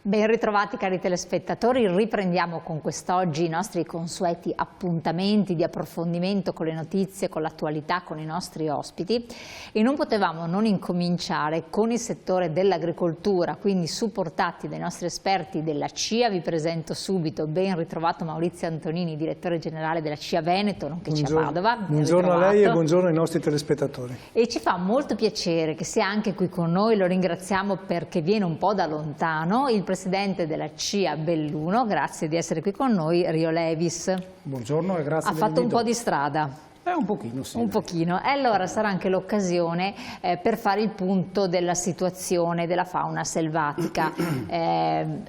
Ben ritrovati cari telespettatori, riprendiamo con quest'oggi i nostri consueti appuntamenti di approfondimento con le notizie, con l'attualità, con i nostri ospiti e non potevamo non incominciare con il settore dell'agricoltura, quindi supportati dai nostri esperti della CIA. Vi presento subito, ben ritrovato Maurizio Antonini, direttore generale della CIA Veneto, nonché CIA Padova. Buongiorno a lei e buongiorno ai nostri telespettatori. E ci fa molto piacere che sia anche qui con noi, lo ringraziamo perché viene un po' da lontano, il presidente della CIA Belluno. Grazie di essere qui con noi, Rio Levis. Buongiorno e grazie. Ha fatto un po' di strada. Un pochino, sì. Un pochino. E allora sarà anche l'occasione per fare il punto della situazione della fauna selvatica.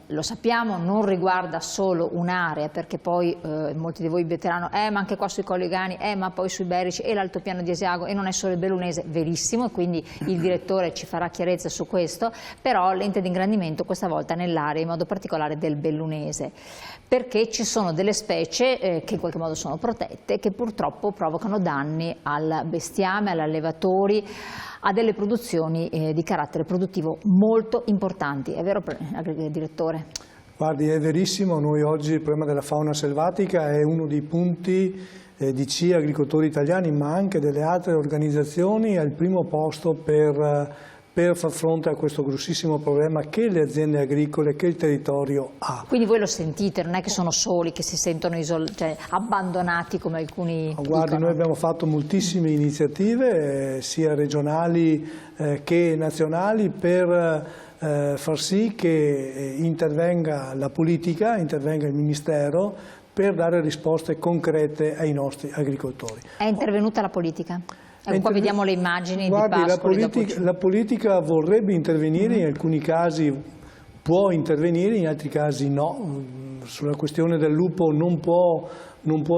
Lo sappiamo, non riguarda solo un'area, perché poi molti di voi vetterano, ma anche qua sui Colli Euganei, ma poi sui Berici e l'altopiano di Asiago, e non è solo il bellunese, verissimo, e quindi il direttore ci farà chiarezza su questo, però l'ente di ingrandimento questa volta nell'area, in modo particolare del bellunese, perché ci sono delle specie che in qualche modo sono protette, che purtroppo provocano danni al bestiame, agli allevatori, a delle produzioni di carattere produttivo molto importanti. È vero, direttore? Guardi, è verissimo, noi oggi il problema della fauna selvatica è uno dei punti di CIA agricoltori italiani, ma anche delle altre organizzazioni al primo posto per far fronte a questo grossissimo problema che le aziende agricole, che il territorio ha. Quindi voi lo sentite, non è che sono soli, che si sentono abbandonati come alcuni Guardi, dicono. Noi abbiamo fatto moltissime iniziative, sia regionali che nazionali, per far sì che intervenga la politica, intervenga il Ministero, per dare risposte concrete ai nostri agricoltori. È intervenuta la politica? Qua vediamo le immagini. Guardi, di Pascoli. la politica vorrebbe intervenire, in alcuni casi può intervenire, in altri casi no. Sulla questione del lupo non può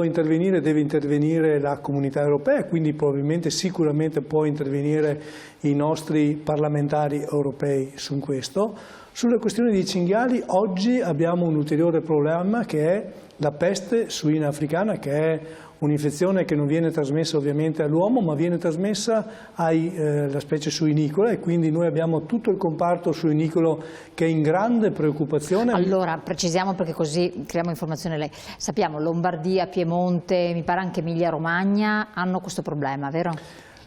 intervenire, deve intervenire la Comunità Europea, quindi probabilmente sicuramente può intervenire i nostri parlamentari europei su questo. Sulla questione dei cinghiali oggi abbiamo un ulteriore problema, che è la peste suina africana, che è un'infezione che non viene trasmessa ovviamente all'uomo, ma viene trasmessa alla specie suinicola, e quindi noi abbiamo tutto il comparto suinicolo che è in grande preoccupazione. Allora, precisiamo, perché così creiamo informazione lei. Sappiamo Lombardia, Piemonte, mi pare anche Emilia-Romagna hanno questo problema, vero?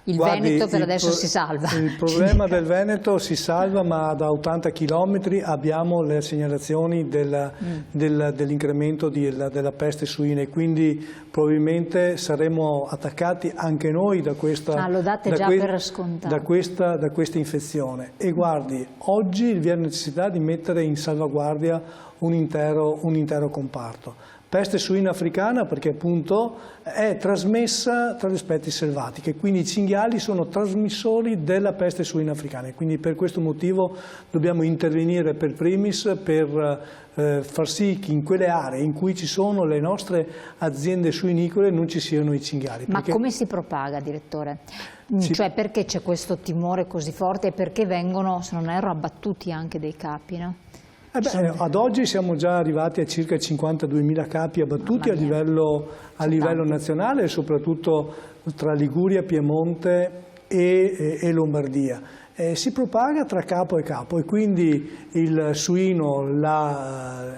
Veneto per adesso si salva. Il problema del Veneto si salva, ma da 80 km abbiamo le segnalazioni dell'incremento della peste suina, e quindi probabilmente saremo attaccati anche noi da questa, lo date già per scontato. da questa infezione. E guardi, oggi vi è necessità di mettere in salvaguardia un intero comparto. Peste suina africana perché appunto è trasmessa tra le specie selvatiche, quindi i cinghiali sono trasmissori della peste suina africana, e quindi per questo motivo dobbiamo intervenire per primis per far sì che in quelle aree in cui ci sono le nostre aziende suinicole non ci siano i cinghiali. Ma come si propaga, direttore? Cioè, perché c'è questo timore così forte e perché vengono, se non erro, abbattuti anche dei capi, no? Ad oggi siamo già arrivati a circa 52.000 capi abbattuti a livello nazionale, e soprattutto tra Liguria, Piemonte e Lombardia. Si propaga tra capo e capo, e quindi il suino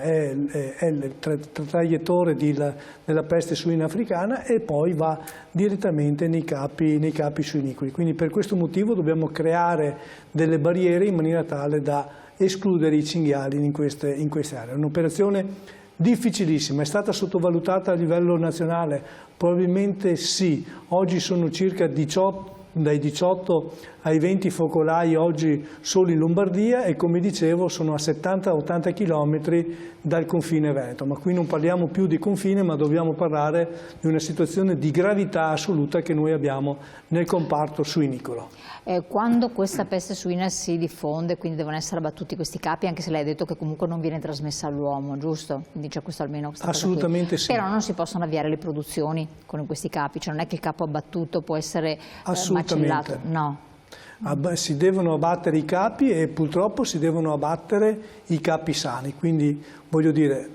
è il traiettore della peste suina africana, e poi va direttamente nei capi suinicoli. Quindi per questo motivo dobbiamo creare delle barriere in maniera tale da escludere i cinghiali in queste aree. È un'operazione difficilissima, è stata sottovalutata a livello nazionale? Probabilmente sì. Oggi sono circa dai 18 ai 20 focolai oggi solo in Lombardia, e come dicevo sono a 70-80 km dal confine veneto. Ma qui non parliamo più di confine, ma dobbiamo parlare di una situazione di gravità assoluta che noi abbiamo nel comparto suinicolo. Quando questa peste suina si diffonde, quindi devono essere abbattuti questi capi, anche se lei ha detto che comunque non viene trasmessa all'uomo, giusto? Quindi c'è questo almeno. Assolutamente sì. Però non si possono avviare le produzioni con questi capi, cioè non è che il capo abbattuto può essere macellato, no. Si devono abbattere i capi, e purtroppo si devono abbattere i capi sani, quindi voglio dire,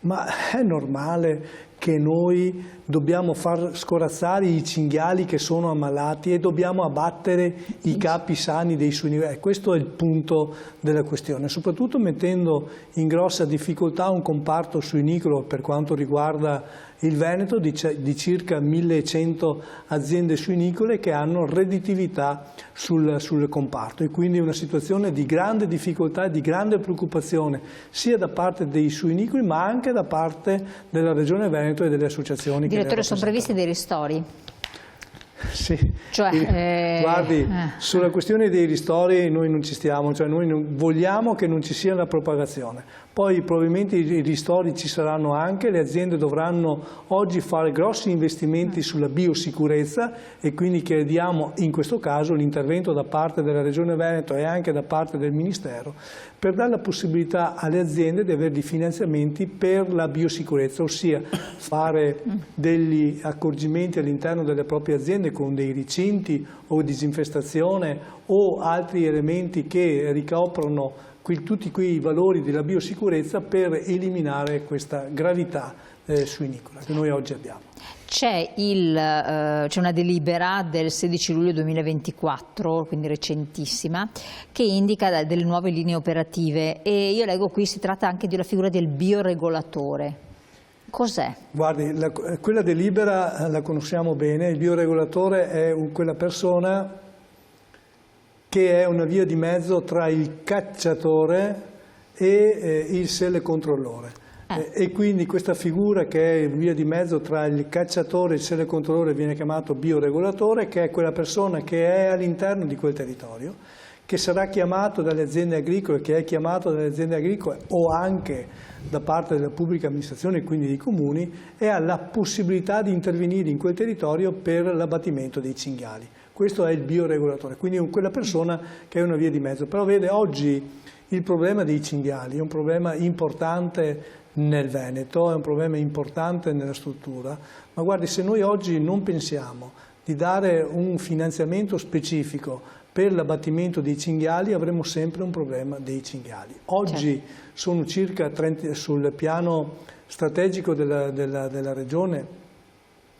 ma è normale che noi dobbiamo far scorazzare i cinghiali che sono ammalati e dobbiamo abbattere i capi sani dei suini. Questo è il punto della questione, soprattutto mettendo in grossa difficoltà un comparto suinicolo per quanto riguarda il Veneto di circa 1100 aziende suinicole che hanno redditività sul comparto, e quindi una situazione di grande difficoltà e di grande preoccupazione sia da parte dei suinicoli ma anche da parte della Regione Veneto e delle associazioni. Direttore, sono previsti dei ristori? Sì, guardi, sulla questione dei ristori noi non ci stiamo, cioè noi vogliamo che non ci sia la propagazione. Poi probabilmente i ristori ci saranno anche, le aziende dovranno oggi fare grossi investimenti sulla biosicurezza e quindi chiediamo in questo caso l'intervento da parte della Regione Veneto e anche da parte del Ministero per dare la possibilità alle aziende di avere dei finanziamenti per la biosicurezza, ossia fare degli accorgimenti all'interno delle proprie aziende con dei recinti o disinfestazione o altri elementi che ricoprono tutti quei valori della biosicurezza per eliminare questa gravità suinicola che noi oggi abbiamo. C'è una delibera del 16 luglio 2024, quindi recentissima, che indica delle nuove linee operative e io leggo qui si tratta anche di una figura del bioregolatore. Cos'è? Guardi, quella delibera la conosciamo bene, il bioregolatore è quella persona che è una via di mezzo tra il cacciatore e il selecontrollore. E quindi questa figura che è via di mezzo tra il cacciatore e il selecontrollore viene chiamato bioregolatore, che è quella persona che è all'interno di quel territorio, che sarà chiamato dalle aziende agricole, che è chiamato dalle aziende agricole o anche da parte della pubblica amministrazione, quindi dei comuni, e ha la possibilità di intervenire in quel territorio per l'abbattimento dei cinghiali. Questo è il bioregolatore, quindi è quella persona che è una via di mezzo. Però vede, oggi il problema dei cinghiali è un problema importante nel Veneto, è un problema importante nella struttura, ma guardi, se noi oggi non pensiamo di dare un finanziamento specifico per l'abbattimento dei cinghiali avremo sempre un problema dei cinghiali. Oggi sono circa 30, sul piano strategico della Regione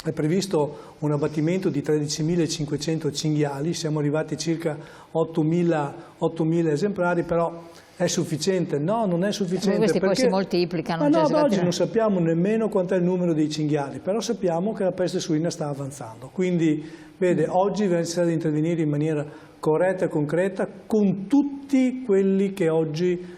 è previsto un abbattimento di 13.500 cinghiali, siamo arrivati a circa 8.000 esemplari, però è sufficiente? No, non è sufficiente. Questi perché poi si moltiplicano. No, oggi non sappiamo nemmeno quant'è il numero dei cinghiali, però sappiamo che la peste suina sta avanzando. Quindi, vede, oggi è necessario intervenire in maniera corretta e concreta con tutti quelli che oggi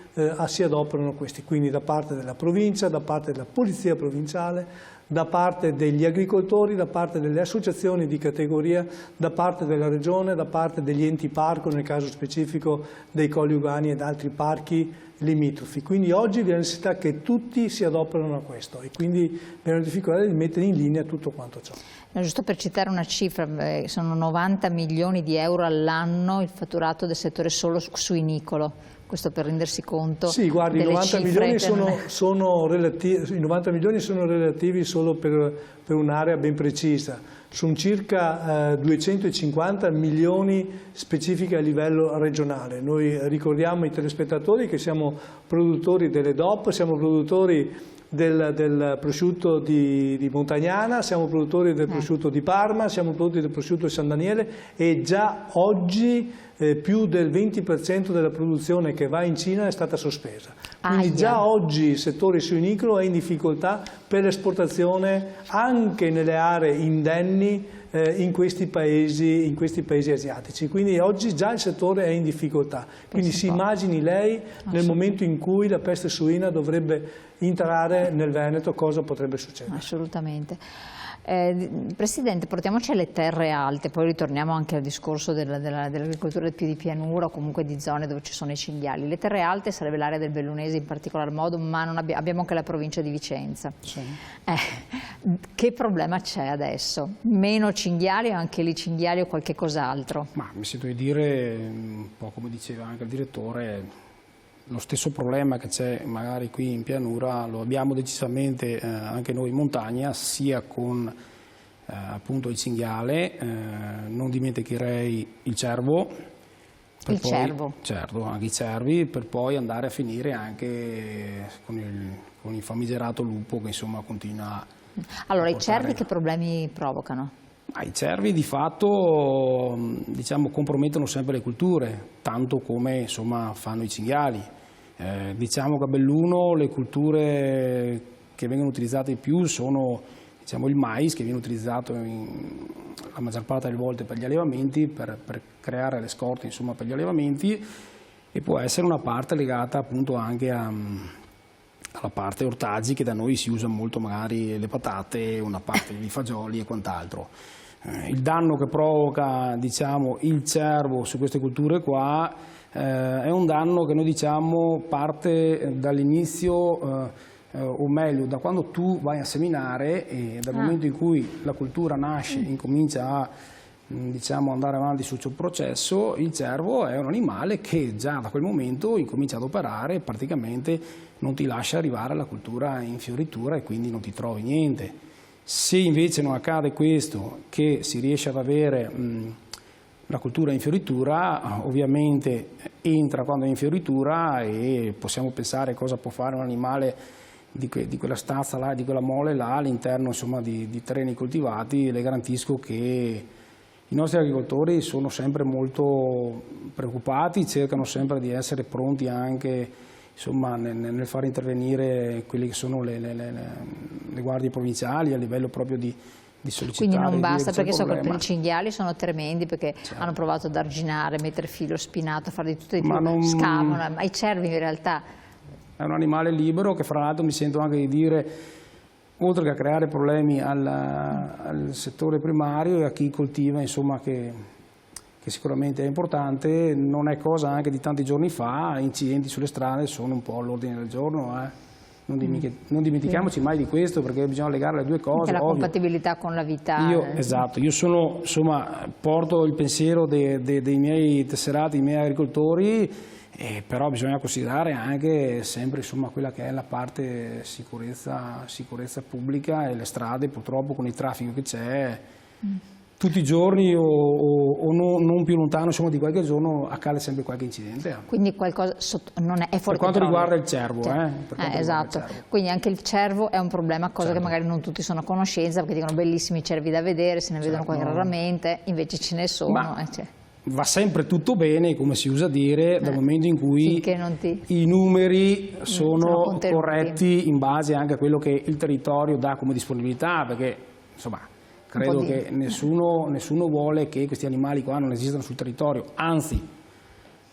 si adoperano questi, quindi da parte della provincia, da parte della polizia provinciale, da parte degli agricoltori, da parte delle associazioni di categoria, da parte della regione, da parte degli enti parco, nel caso specifico dei Colli Ugani ed altri parchi limitrofi. Quindi oggi vi è la necessità che tutti si adoperano a questo e quindi vi è una difficoltà di mettere in linea tutto quanto ciò. Giusto per citare una cifra, sono 90 milioni di euro all'anno il fatturato del settore solo suinicolo. Questo per rendersi conto. Sì, guardi, i 90 milioni sono relativi solo per un'area ben precisa. Sono circa 250 milioni specifiche a livello regionale. Noi ricordiamo ai telespettatori che siamo produttori delle DOP, siamo produttori del prosciutto di Montagnana, siamo produttori del prosciutto di Parma, siamo produttori del prosciutto di San Daniele e già oggi più del 20% della produzione che va in Cina è stata sospesa. Quindi già oggi il settore suinicolo è in difficoltà per l'esportazione anche nelle aree indenni in questi paesi asiatici. Quindi oggi già il settore è in difficoltà. Quindi si immagini lei nel momento in cui la peste suina dovrebbe entrare nel Veneto cosa potrebbe succedere. Assolutamente. Presidente, portiamoci alle terre alte, poi ritorniamo anche al discorso dell'agricoltura più di pianura o comunque di zone dove ci sono i cinghiali. Le terre alte sarebbe l'area del Bellunese in particolar modo, ma non abbiamo anche la provincia di Vicenza. Sì. Che problema c'è adesso? Meno cinghiali o anche lì cinghiali o qualche cos'altro? Ma mi sento di dire, un po' come diceva anche il direttore, lo stesso problema che c'è magari qui in pianura lo abbiamo decisamente anche noi in montagna, sia con appunto il cinghiale, non dimenticherei il cervo, certo, anche i cervi, per poi andare a finire anche con il famigerato lupo che insomma continua Allora, i cervi che problemi provocano? I cervi di fatto, diciamo, compromettono sempre le culture, tanto come insomma fanno i cinghiali. Diciamo che a Belluno le culture che vengono utilizzate di più sono, diciamo, il mais, che viene utilizzato la maggior parte delle volte per gli allevamenti, per creare le scorte, insomma, per gli allevamenti, e può essere una parte legata appunto anche alla parte ortaggi, che da noi si usa molto, magari le patate, una parte di fagioli e quant'altro. Il danno che provoca, diciamo, il cervo su queste culture qua è un danno che noi diciamo parte dall'inizio, o meglio da quando tu vai a seminare, e dal momento in cui la cultura nasce, incomincia a, diciamo, andare avanti sul suo processo. Il cervo è un animale che già da quel momento incomincia ad operare e praticamente non ti lascia arrivare alla cultura in fioritura, e quindi non ti trovi niente. Se invece non accade questo, che si riesce ad avere la cultura in fioritura, ovviamente entra quando è in fioritura, e possiamo pensare cosa può fare un animale di quella stazza là, di quella mole là, all'interno, insomma, di terreni coltivati. Le garantisco che i nostri agricoltori sono sempre molto preoccupati, cercano sempre di essere pronti anche, insomma, nel far intervenire quelle che sono le guardie provinciali a livello proprio di sollecitare. Quindi non basta, perché so che per i problema. cinghiali sono tremendi, perché Certo. hanno provato ad arginare, mettere filo spinato, fare di tutto e di Ma più, non- scavano, ma i cervi in realtà... È un animale libero che, fra l'altro, mi sento anche di dire, oltre che a creare problemi al settore primario e a chi coltiva, insomma, che sicuramente è importante, non è cosa anche di tanti giorni fa. Incidenti sulle strade sono un po' all'ordine del giorno. Non dimentichiamoci mai di questo, perché bisogna legare le due cose. Anche la ovvio. compatibilità con la vita. Esatto, io sono, insomma, porto il pensiero dei miei tesserati, dei miei agricoltori, però bisogna considerare anche sempre, insomma, quella che è la parte sicurezza pubblica, e le strade, purtroppo, con il traffico che c'è tutti i giorni o non più lontano, insomma, di qualche giorno accade sempre qualche incidente. Quindi qualcosa non è fuori Per quanto controllo. riguarda il cervo, per quanto riguarda esatto, il cervo. quindi anche il cervo è un problema, cosa Certo. che magari non tutti sono a conoscenza, perché dicono bellissimi cervi da vedere, se ne vedono quasi raramente, invece ce ne sono. Ma va sempre tutto bene, come si usa dire, dal momento in cui finché non ti... i numeri sono contenuti. corretti in base anche a quello che il territorio dà come disponibilità, perché, insomma, credo che nessuno vuole che questi animali qua non esistano sul territorio, anzi,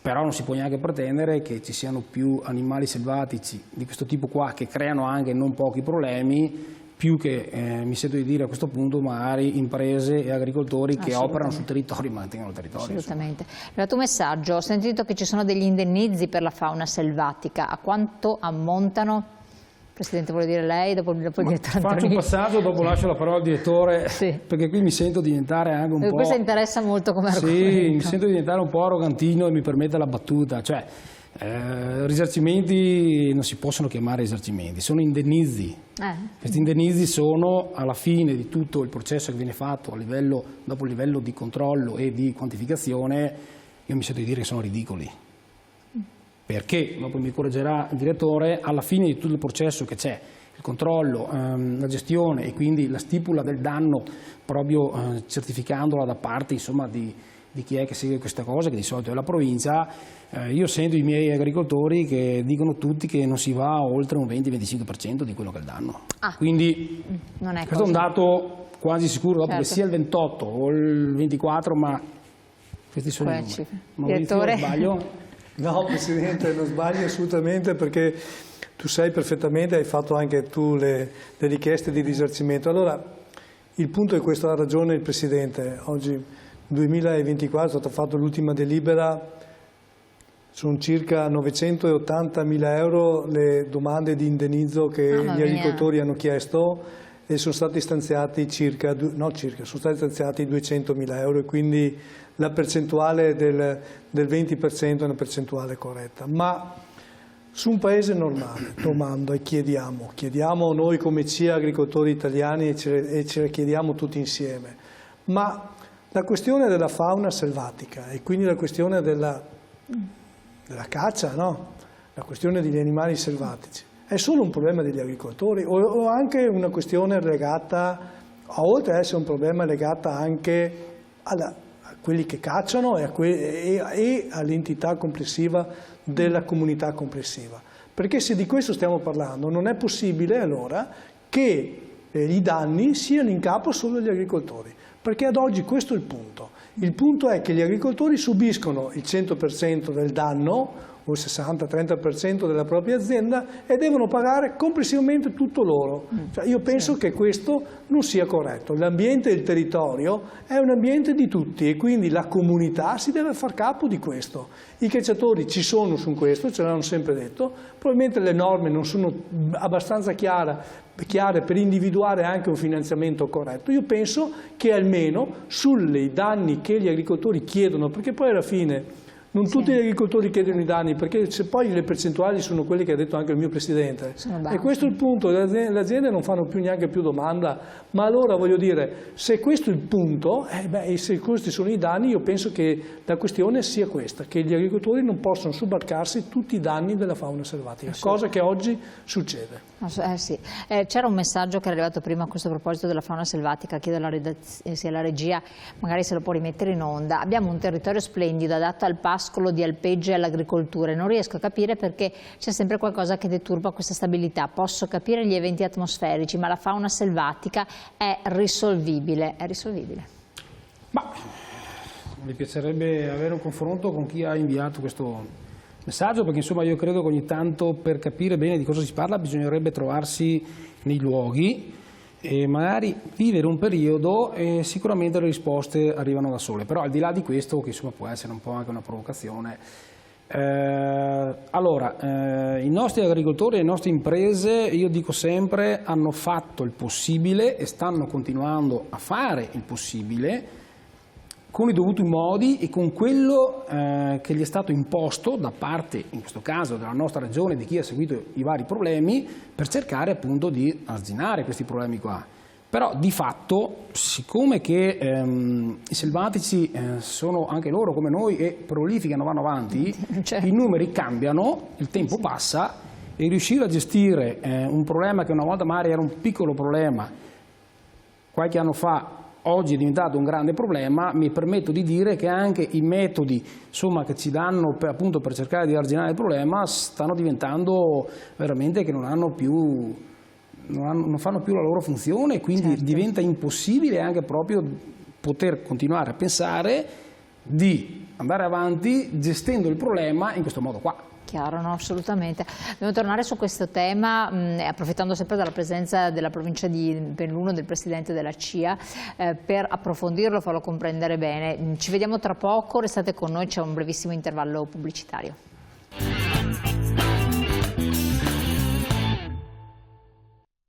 però non si può neanche pretendere che ci siano più animali selvatici di questo tipo qua, che creano anche non pochi problemi, più che, mi sento di dire a questo punto, magari imprese e agricoltori che operano sul territorio e mantengono il territorio. Assolutamente. Il tuo messaggio, ho sentito che ci sono degli indennizzi per la fauna selvatica, a quanto ammontano? Presidente, vuole dire lei, dopo il direttore Faccio un Antonini. passaggio, dopo lascio la parola al direttore, Sì. perché qui mi sento diventare anche un po'... Questo interessa molto come Sì, argomento. mi sento diventare un po' arrogantino, e mi permette la battuta, cioè risarcimenti non si possono chiamare risarcimenti, sono indennizi. Questi indennizi sono, alla fine di tutto il processo che viene fatto dopo il livello di controllo e di quantificazione, io mi sento di dire che sono ridicoli. Perché, dopo mi correggerà il direttore, alla fine di tutto il processo che c'è, il controllo, la gestione e quindi la stipula del danno, proprio certificandola da parte, insomma, di chi è che segue questa cosa, che di solito è la provincia, io sento i miei agricoltori che dicono tutti che non si va oltre un 20-25% di quello che è il danno. Quindi Non è questo è un dato quasi sicuro, dopo che sia il 28 o il 24, ma questi sono i numeri. Maurizio, Direttore? sbaglio? No, Presidente, non sbagli assolutamente, perché tu sai perfettamente, hai fatto anche tu le richieste di risarcimento. Allora, il punto è questo, ha ragione il Presidente. Oggi, 2024, è stata fatta l'ultima delibera, sono circa 980.000 euro le domande di indennizzo che gli agricoltori hanno chiesto, e sono stati stanziati sono stati stanziati 200.000 euro, e quindi la percentuale del 20% è una percentuale corretta. Ma su un paese normale, domando e chiediamo noi come CIA agricoltori italiani, e ce le chiediamo tutti insieme, ma la questione della fauna selvatica, e quindi la questione della caccia, no? La questione degli animali selvatici, è solo un problema degli agricoltori o anche una questione legata, oltre ad essere un problema legata anche a quelli che cacciano e all'entità complessiva della comunità complessiva? Perché se di questo stiamo parlando non è possibile allora che i danni siano in capo solo agli agricoltori, perché ad oggi questo è il punto. Il punto è che gli agricoltori subiscono il 100% del danno o il 60-30% della propria azienda e devono pagare complessivamente tutto loro. Cioè, io penso che questo non sia corretto. L'ambiente e il territorio è un ambiente di tutti e quindi la comunità si deve far capo di questo. I cacciatori ci sono su questo, ce l'hanno sempre detto, probabilmente le norme non sono abbastanza chiare per individuare anche un finanziamento corretto. Io penso che almeno sui danni che gli agricoltori chiedono, perché poi alla fine non tutti gli agricoltori chiedono i danni, perché se poi le percentuali sono quelle che ha detto anche il mio Presidente. E questo è il punto, le aziende non fanno neanche più domanda, ma allora voglio dire, se questo è il punto, e se questi sono i danni, io penso che la questione sia questa, che gli agricoltori non possono sobbarcarsi tutti i danni della fauna selvatica, cosa che oggi succede. Sì. C'era un messaggio che è arrivato prima a questo proposito della fauna selvatica, chiedo alla regia, magari se lo può rimettere in onda. Abbiamo un territorio splendido adatto al pascolo di alpeggi e all'agricoltura e non riesco a capire perché c'è sempre qualcosa che deturba questa stabilità. Posso capire gli eventi atmosferici, ma la fauna selvatica è risolvibile. È risolvibile? Ma mi piacerebbe avere un confronto con chi ha inviato questo messaggio, perché insomma io credo che ogni tanto per capire bene di cosa si parla bisognerebbe trovarsi nei luoghi e magari vivere un periodo e sicuramente le risposte arrivano da sole. Però al di là di questo, che insomma può essere un po' anche una provocazione, i nostri agricoltori e le nostre imprese, io dico sempre, hanno fatto il possibile e stanno continuando a fare il possibile con i dovuti modi e con quello che gli è stato imposto da parte, in questo caso, della nostra regione, di chi ha seguito i vari problemi, per cercare appunto di arginare questi problemi qua. Però di fatto, siccome che i selvatici sono anche loro come noi e prolificano, vanno avanti, i numeri cambiano, il tempo passa e riuscire a gestire un problema che una volta magari era un piccolo problema, qualche anno fa, oggi è diventato un grande problema, mi permetto di dire che anche i metodi che ci danno appunto per cercare di arginare il problema stanno diventando veramente che non fanno più la loro funzione, quindi diventa impossibile anche proprio poter continuare a pensare di andare avanti gestendo il problema in questo modo qua. Chiaro, no, assolutamente. Dobbiamo tornare su questo tema, approfittando sempre della presenza della provincia di Belluno, del Presidente della CIA, per approfondirlo, farlo comprendere bene. Ci vediamo tra poco, restate con noi, c'è un brevissimo intervallo pubblicitario.